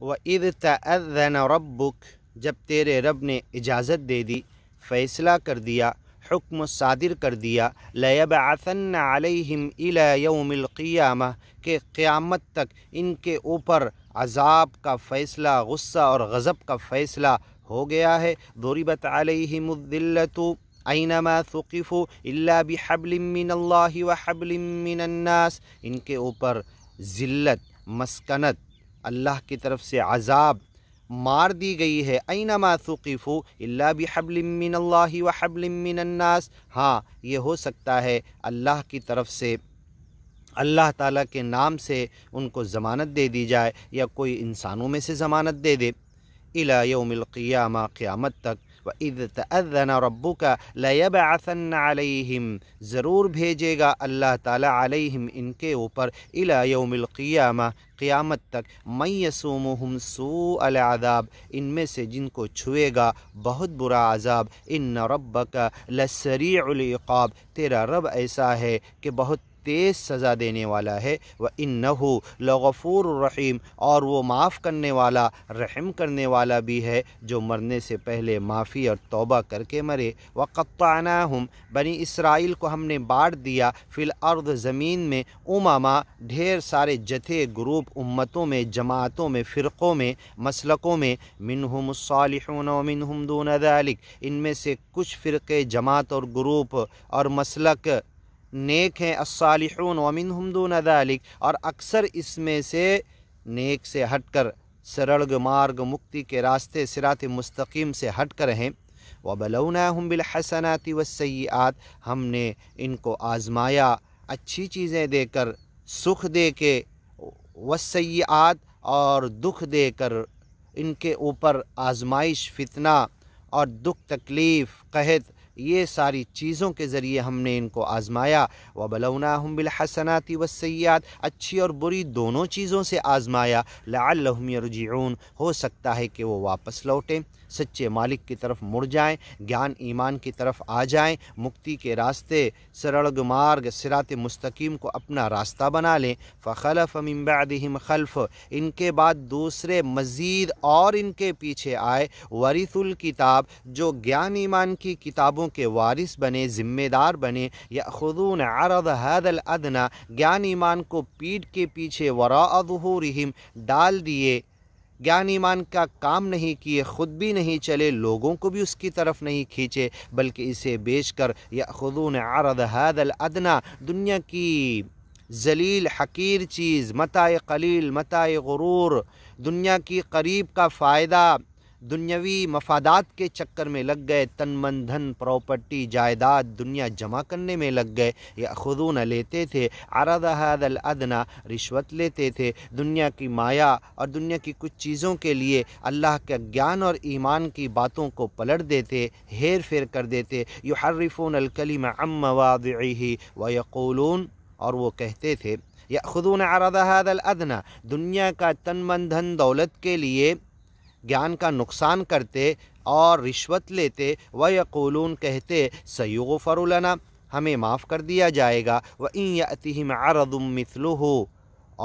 وَإِذْ تَأَذَّنَ رَبُّكَ، جب تیرے رب نے اجازت دے دی، فیصلہ کر دیا، حکم صادر کر دیا، لَيَبْعَثَنَّ عَلَيْهِمْ إِلَى يَوْمِ الْقِيَامَةِ، کہ قیامت تک ان کے اوپر عذاب کا فیصلہ، غصہ اور غضب کا فیصلہ ہو گیا ہے۔ ضُرِبَتْ عَلَيْهِمُ الذِّلَّةُ أَيْنَمَا ثُقِفُوا إِلَّا بِحَبْلٍ مِّنَ اللَّهِ وَحَبْلٍ مِّنَ النَّاسِ، ان کے اوپر ذلت، مسکنت، اللہ کی طرف سے عذاب مار دی گئی ہے۔ اینما ثقفوا الا بحبل من اللہ وحبل من الناس، ہاں یہ ہو سکتا ہے اللہ کی طرف سے، اللہ تعالیٰ کے نام سے ان کو ضمانت دے دی جائے، یا کوئی انسانوں میں سے ضمانت دے دے۔ الی یوم القیامہ، قیامت تک۔ وَإِذْ تَأَذَّنَ رَبُّكَ لَيَبْعَثَنَّ عَلَيْهِمْ، ضرور بھیجے گا اللہ تعالیٰ علیہم ان کے اوپر، الی یوم القیامہ، قیامت تک، من یسومہم سوء العذاب، ان میں سے جن کو چھوئے گا بہت برا عذاب۔ ان ربک لسریع العقاب، تیرا رب ایسا ہے کہ بہت تیز سزا دینے والا ہے۔ وَإِنَّهُ لَغَفُورٌ رَحِيمٌ، اور وہ معاف کرنے والا، رحم کرنے والا بھی ہے، جو مرنے سے پہلے معافی اور توبہ کر کے مرے۔ وَقَطَّعْنَاهُمْ، بنی اسرائیل کو ہم نے بانٹ دیا، فی الارض، زمین میں، امما، ڈھیر سارے جتھے، گروپ، امتوں میں، جماعتوں میں، فرقوں میں، مسلکوں میں، منہم الصالحون ومنہم دون ذلک، ان میں سے کچھ فرقے، جماعت اور گروپ اور مسلک نیک ہیں، الصالحون ومنہم دون ذلک، اور اکثر اس میں سے نیک سے ہٹ کر، سرڑگ مارگ، مکتی کے راستے، صراط مستقیم سے ہٹ کر ہیں۔ وَبَلَوْنَاهُمْ بِالْحَسَنَاتِ وَالسَّيِّئَاتِ، ہم نے ان کو آزمایا اچھی چیزیں دے کر، سکھ دے کے، والسیئات، اور دکھ دے کر، ان کے اوپر آزمائش، فتنہ اور دکھ، تکلیف، قحط، یہ ساری چیزوں کے ذریعے ہم نے ان کو آزمایا۔ وَبَلَوْنَاهُمْ بِالْحَسَنَاتِ وَالسَّيِّئَاتِ، اچھی اور بری دونوں چیزوں سے آزمایا۔ لَعَلَّهُمْ يَرْجِعُونَ، ہو سکتا ہے کہ وہ واپس لوٹیں، سچے مالک کی طرف مڑ جائیں، گیان ایمان کی طرف آ جائیں، مکتی کے راستے، سرڑگ مارگ، صراط مستقیم کو اپنا راستہ بنا لیں۔ فَخَلَفَ مِن بَعْدِهِمْ خَلْفٌ، ان کے بعد دوسرے مزید اور ان کے پیچھے آئے، وَرِثُوا الْکِتاب، جو گیان ایمان کی کتابوں کے وارث بنے، ذمہ دار بنے، یأخذون عرض هذا الادنی، گیان ایمان کو پیٹھ کے پیچھے، وراء ظہورہم، ڈال دیے، گیان ایمان کا کام نہیں کیے، خود بھی نہیں چلے، لوگوں کو بھی اس کی طرف نہیں کھینچے، بلکہ اسے بیچ کر، یأخذون عرض هذا الادنی، دنیا کی ذلیل حقیر چیز، متاع قلیل، متاع غرور، دنیا کی قریب کا فائدہ، دنیاوی مفادات کے چکر میں لگ گئے، تن من دھن، پراپرٹی، جائیداد، دنیا جمع کرنے میں لگ گئے۔ یأخذون، لیتے تھے، عرض هذا الادنی، رشوت لیتے تھے، دنیا کی مایا اور دنیا کی کچھ چیزوں کے لیے اللہ کا گیان اور ایمان کی باتوں کو پلٹ دیتے، ہیر پھیر کر دیتے۔ یحرفون الکلم عن مواضعہ ویقولون، اور وہ کہتے تھے، یأخذون عرض هذا الادنی، دنیا کا تن من دھن دولت کے لیے گیان کا نقصان کرتے اور رشوت لیتے، وَيَقُولُونَ، کہتے، سَيُغْفَرُ لَنَا، ہمیں معاف کر دیا جائے گا، وَإِن يَأْتِهِمْ عَرَضٌ مِثْلُهُ،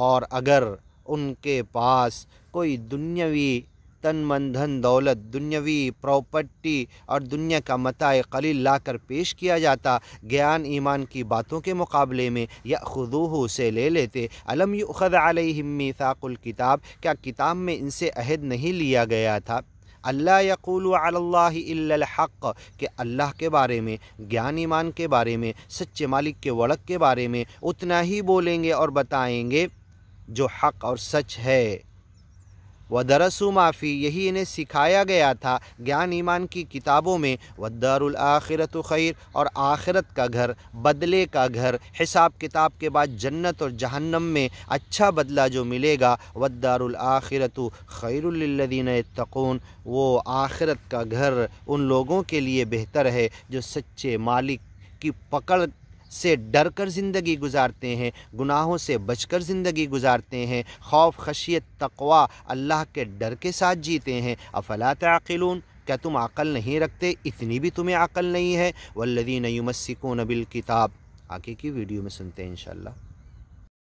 اور اگر ان کے پاس کوئی دنیاوی تن من دھن دولت، دنیاوی پراپرٹی اور دنیا کا متاع قلیل لا کر پیش کیا جاتا گیان ایمان کی باتوں کے مقابلے میں، یأخذوہ، سے لے لیتے۔ الم یؤخذ علیہم میثاق الکتاب، کیا کتاب میں ان سے عہد نہیں لیا گیا تھا؟ اللہ یقولوا علی اللہ الا الحق، کہ اللہ کے بارے میں، گیان ایمان کے بارے میں، سچے مالک کے وڑک کے بارے میں اتنا ہی بولیں گے اور بتائیں گے جو حق اور سچ ہے۔ وَدَرَسُوا مَا فِي، یہی انہیں سکھایا گیا تھا گیان ایمان کی کتابوں میں۔ وَالدَّارُ الْآخِرَةُ خَيْرٌ، اور آخرت کا گھر، بدلے کا گھر، حساب کتاب کے بعد جنت اور جہنم میں اچھا بدلہ جو ملے گا۔ وَالدَّارُ الْآخِرَةُ خَيْرٌ لِلَّذِينَ يَتَّقُونَ، وہ آخرت کا گھر ان لوگوں کے لیے بہتر ہے جو سچے مالک کی پکڑ سے ڈر کر زندگی گزارتے ہیں، گناہوں سے بچ کر زندگی گزارتے ہیں، خوف، خشیت، تقوی، اللہ کے ڈر کے ساتھ جیتے ہیں۔ افلا تعقلون، کیا تم عقل نہیں رکھتے؟ اتنی بھی تمہیں عقل نہیں ہے؟ والذین یمسکون بالکتاب، آگے کی ویڈیو میں سنتے ہیں انشاءاللہ۔